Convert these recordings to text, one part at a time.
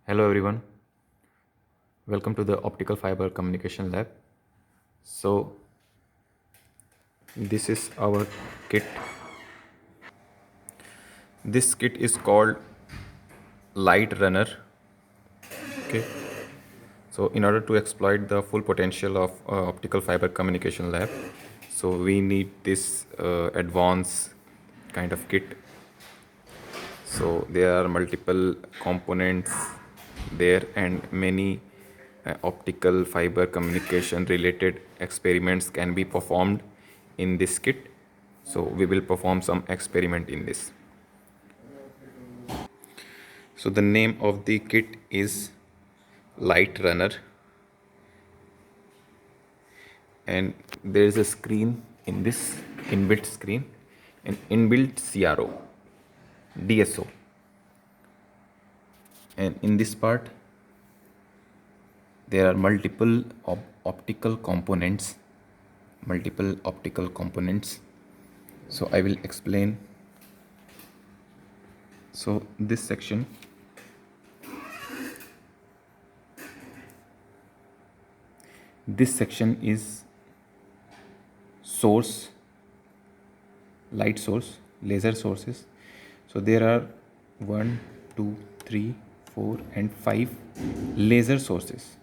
Hello everyone, welcome to the Optical Fiber Communication Lab. So this is our kit. This kit is called Light Runner. Okay. So in order to exploit the full potential of Optical Fiber Communication Lab, so we need this advanced kind of kit. So there are multiple components there and many optical fiber communication related experiments can be performed in this kit. So we will perform some experiment in this. So the name of the kit is Light Runner, and there is a screen in this inbuilt screen, an inbuilt CRO, DSO, and in this part there are multiple optical components. So I will explain. So this section is source, light source, laser sources. So there are 1 2 3 4 and 5 laser sources.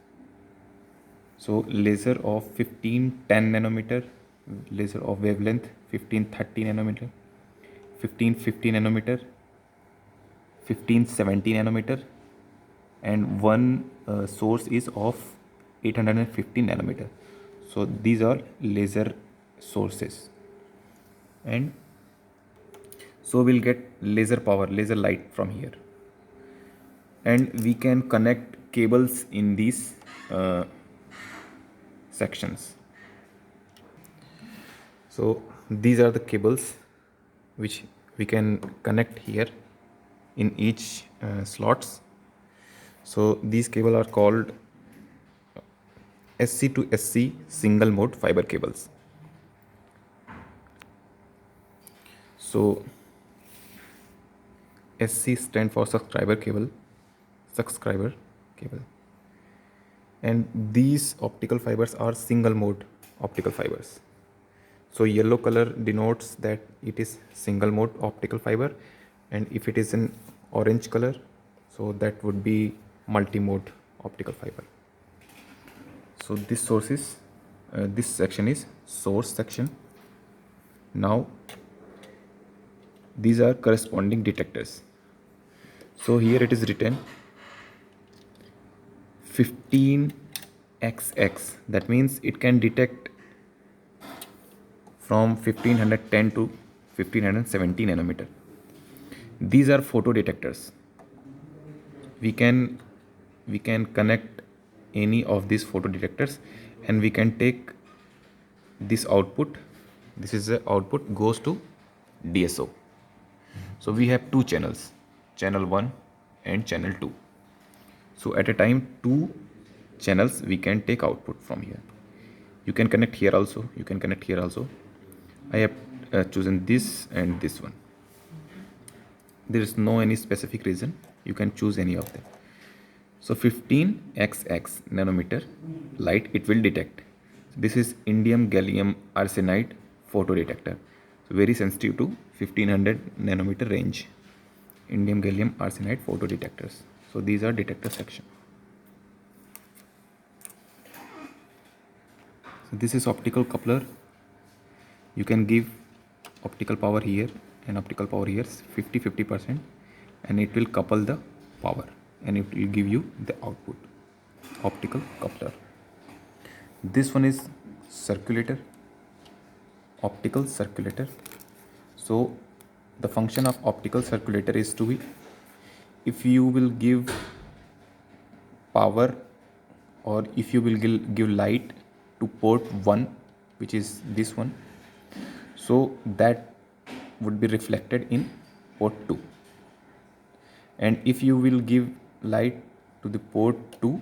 So laser of 1510 nanometer, laser of wavelength 1530 nanometer, 1550 nanometer, 1570 nanometer, and one source is of 850 nanometer. So these are laser sources, and so we'll get laser power, laser light from here, and we can connect cables in these sections. So these are the cables which we can connect here in each slots. So these cable are called SC to SC single mode fiber cables. So SC stand for subscriber cable, and these optical fibers are single mode optical fibers. So yellow color denotes that it is single mode optical fiber, and if it is in orange color, so that would be multi-mode optical fiber. So this section is source section. Now these are corresponding detectors. So here it is written 15xx, that means it can detect from 1510 to 1570 nanometer. These are photo detectors. We can connect any of these photo detectors, and we can take this output. This is the output goes to DSO. So we have two channels, channel 1 and channel 2. So at a time, two channels we can take output from here. You can connect here also, you can connect here also. I have chosen this and this one. There is no any specific reason, you can choose any of them. So 15xx nanometer light it will detect. This is indium gallium arsenide photo detector. So very sensitive to 1500 nanometer range. Indium gallium arsenide photo detectors. So these are detector section. So this is optical coupler. You can give optical power here and optical power here 50-50%, and it will couple the power and it will give you the output. Optical coupler. This one is circulator, optical circulator. So the function of optical circulator is to be, if you will give power or if you will give light to port 1, which is this one, so that would be reflected in port 2, and if you will give light to the port 2,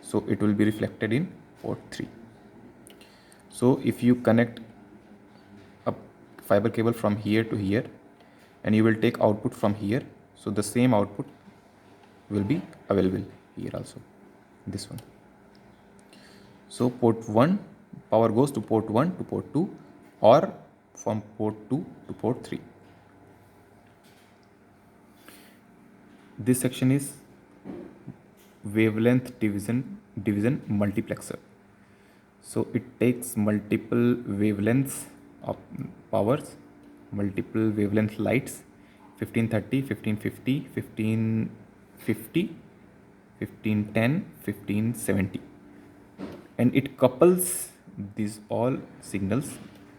so it will be reflected in port 3. So if you connect a fiber cable from here to here and you will take output from here, so the same output will be available here also, this one. So port 1, power goes to port 1 to port 2 or from port 2 to port 3. This section is wavelength division multiplexer. So it takes multiple wavelengths of powers, multiple wavelength lights, 1530, 1550, 1550, 1510, 1570, and it couples these all signals,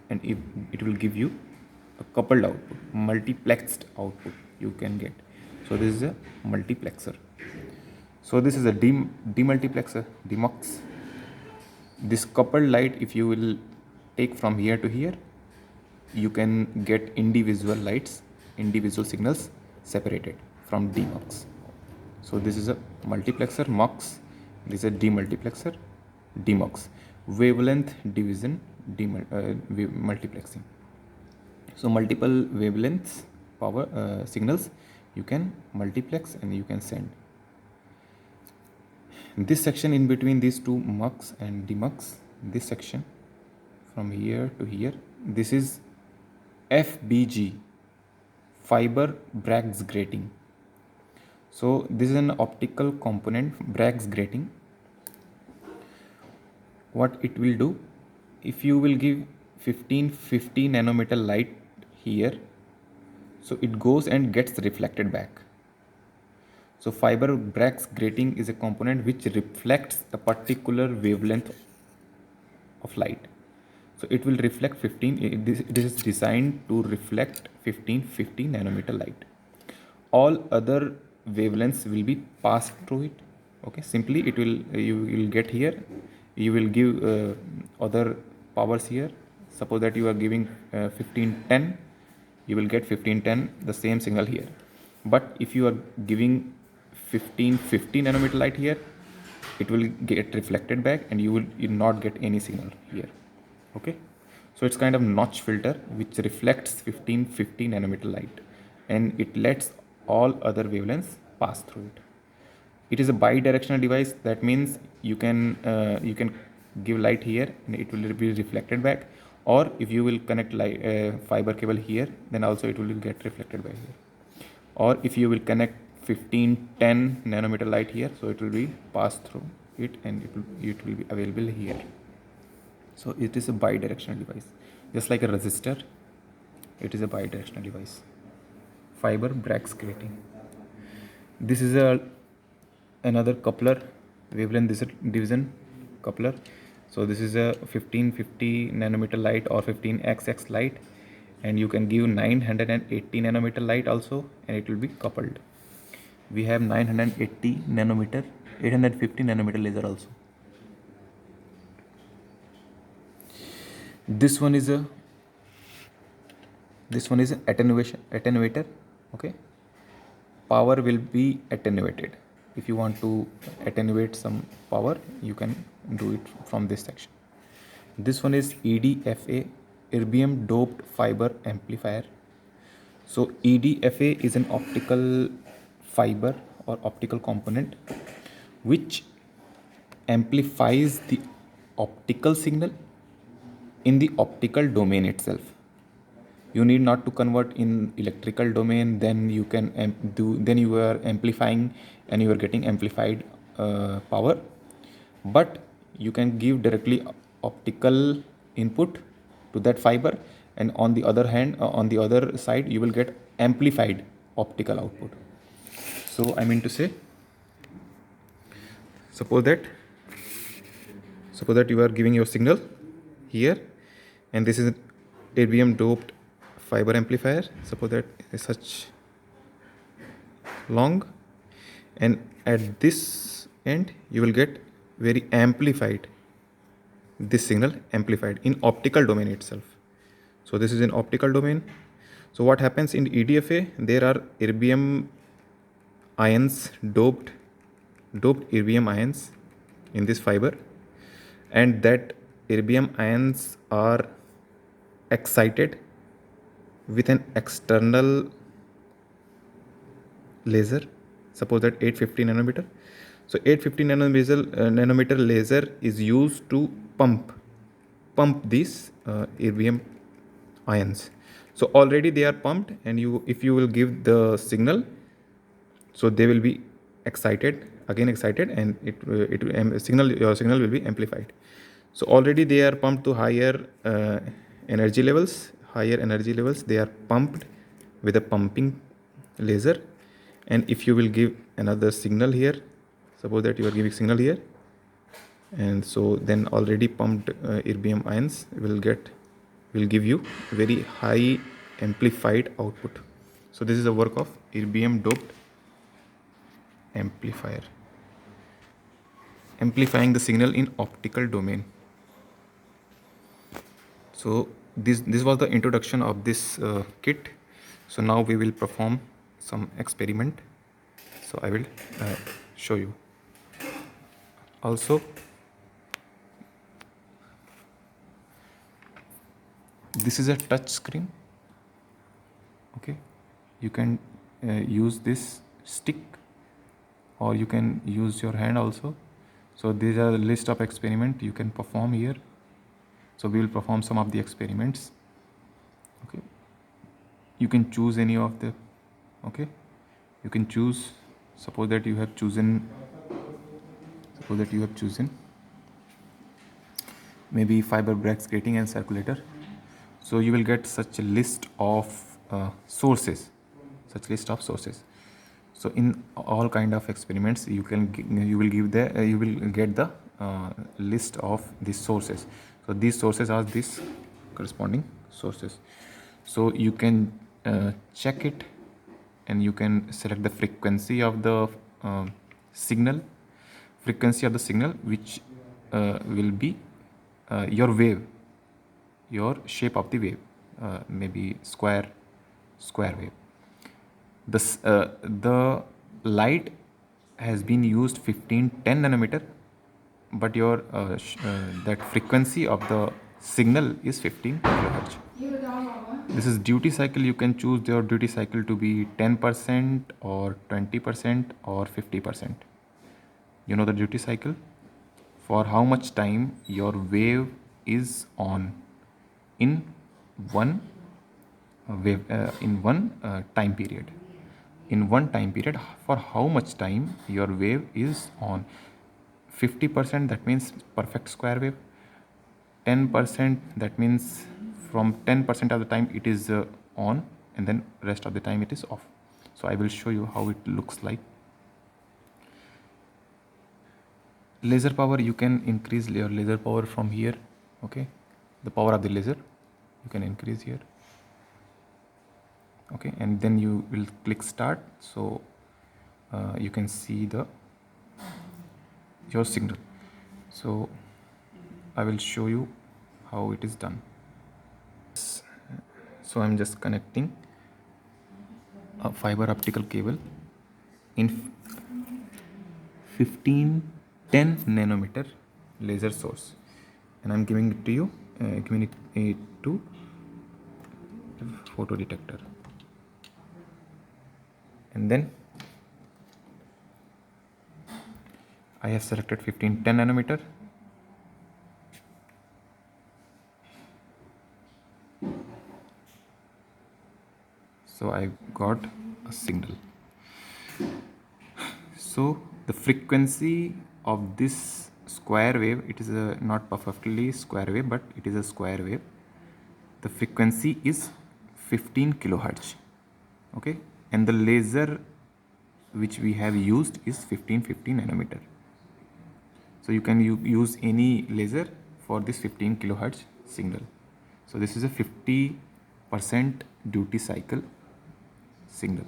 and it will give you a coupled output, multiplexed output you can get. So this is a multiplexer. So this is a demultiplexer, demux. This coupled light, if you will take from here to here, you can get individual lights, individual signals separated from demux. So this is a multiplexer mux, this is a demultiplexer demux, wavelength division multiplexing. So multiple wavelengths power signals you can multiplex and you can send. This section in between these two mux and demux, this section from here to here, this is FBG, fiber Bragg's grating. So this is an optical component, Bragg's grating. What it will do, if you will give 1550 nanometer light here, so it goes and gets reflected back. So fiber Bragg's grating is a component which reflects a particular wavelength of light. So it will reflect 15, this is designed to reflect 1550 nanometer light. All other wavelengths will be passed through it. Okay, simply it will, you will get here, you will give other powers here. Suppose that you are giving 1510, you will get 1510, the same signal here. But if you are giving 1550 nanometer light here, it will get reflected back and you will not get any signal here. Okay, so it's kind of notch filter which reflects 1550 nanometer light and it lets all other wavelengths pass through it. It is a bi-directional device. That means you can give light here and it will be reflected back, or if you will connect light, fiber cable here, then also it will get reflected back here. Or if you will connect 1510 nanometer light here, so it will be passed through it and it will be available here. So it is a bi-directional device, just like a resistor. It is a bi-directional device. Fiber Bragg's grating. This is another coupler, wavelength division coupler. So this is a 1550 nanometer light or 15xx light, and you can give 980 nanometer light also, and it will be coupled. We have 980 nanometer, 850 nanometer laser also. This one is a attenuator. Okay, power will be attenuated. If you want to attenuate some power, you can do it from this section. This one is EDFA, erbium doped fiber amplifier. So EDFA is an optical fiber or optical component which amplifies the optical signal in the optical domain itself. You need not to convert in electrical domain, then you can then you are amplifying and you are getting amplified power, but you can give directly optical input to that fiber, and on the other hand, on the other side, you will get amplified optical output. So I mean to say, suppose that you are giving your signal here, and this is erbium doped fiber amplifier. Suppose that is such long, and at this end you will get very amplified, this signal amplified in optical domain itself. So this is in optical domain. So what happens in EDFA, there are erbium ions, doped erbium ions in this fiber, and that erbium ions are excited with an external laser suppose that 850 nanometer. So 850 nanometer laser is used to pump these erbium ions. So already they are pumped, and if you will give the signal, so they will be excited, and your signal will be amplified. So already they are pumped to energy levels higher energy levels. They are pumped with a pumping laser, and if you will give another signal here, suppose that you are giving signal here, and so then already pumped erbium ions will give you very high amplified output. So this is a work of erbium doped amplifier, amplifying the signal in optical domain. So this was the introduction of this kit. So now we will perform some experiment. So I will show you. Also, this is a touch screen. Okay, you can use this stick, or you can use your hand also. So these are the list of experiment you can perform here. So we will perform some of the experiments. Okay, you can choose any of the, okay, you can choose, suppose that you have chosen maybe fiber brackets grating and circulator. So you will get such a list of sources. So in all kind of experiments, you will get the list of these sources. So these sources are these corresponding sources. So you can check it, and you can select the frequency of the signal, which will be your wave, your shape of the wave, maybe square wave. The light has been used 1510 nanometer, but your that frequency of the signal is 15 kilohertz. This is duty cycle. You can choose your duty cycle to be 10% or 20% or 50%. You know the duty cycle, for how much time your wave is on in one time period. In one time period, for how much time your wave is on. 50%, that means perfect square wave. 10%, that means from 10% of the time it is on, and then rest of the time it is off. So I will show you how it looks like. Laser power, you can increase your laser power from here. Okay, the power of the laser you can increase here. Okay, and then you will click start. So you can see your signal. So I will show you how it is done. So I'm just connecting a fiber optical cable in 1510 nanometer laser source, and I'm giving it to you, giving it to photo detector, and then I have selected 1510 nanometer. So I got a signal. So the frequency of this square wave, it is not perfectly square wave, but it is a square wave. The frequency is 15 kilohertz. Okay, and the laser which we have used is 1550 nanometer. So you can use any laser for this 15 kilohertz signal. So this is a 50% duty cycle signal,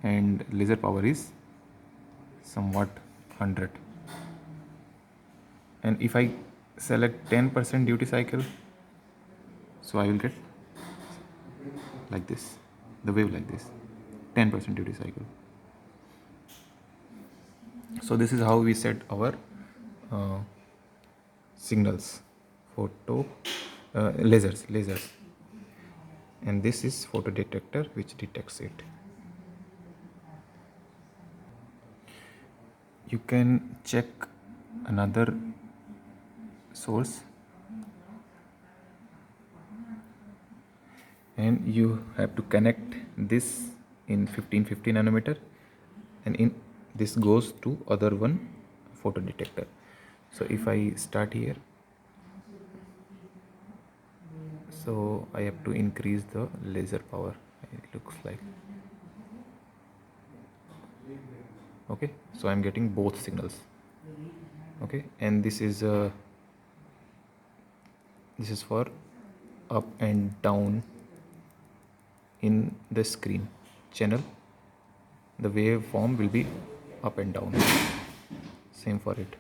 and laser power is somewhat 100. And if I select 10% duty cycle, so I will get like this, the wave like this, 10% duty cycle. So this is how we set our signals, lasers, and this is photo detector which detects it. you can check another source, and you have to connect this in 1550 nanometer, and in this goes to other one photo detector. So if I start here, so I have to increase the laser power, it looks like. Okay, so I'm getting both signals. Okay, and this is for up and down in the screen channel. The waveform will be up and down, same for it.